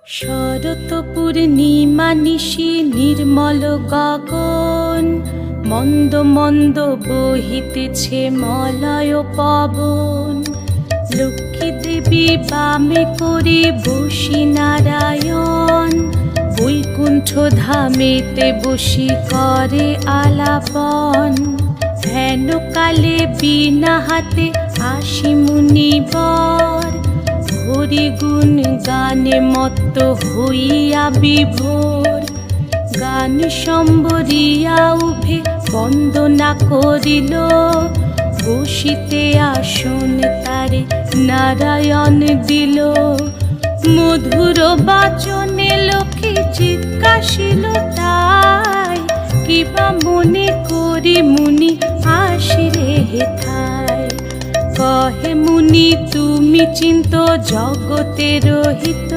শরৎ পূর্ণিমা নিশি নির্মল গগন, মন্দ মন্দ বহিতেছে মলয় পবন। লক্ষ্মী দেবী বামে করে বসি নারায়ণ, বৈকুণ্ঠ ধামেতে বসি করে আলাপন। হেন কালে বিনা হাতে আসি মুনিবর, হরি গুণ গানে মত্ত হইয়া বিভোর। গান সম্বরিয়া উভে বন্দনা করিল, বসিতে আসন তারে নারায়ণ দিল। মধুর বাচনে লোকে জিজ্ঞাসিল তাই, কিবা মনে করি মুনি আসিরে হেথায়। কহে মুনি তুমি চিন্ত জগতের হিত,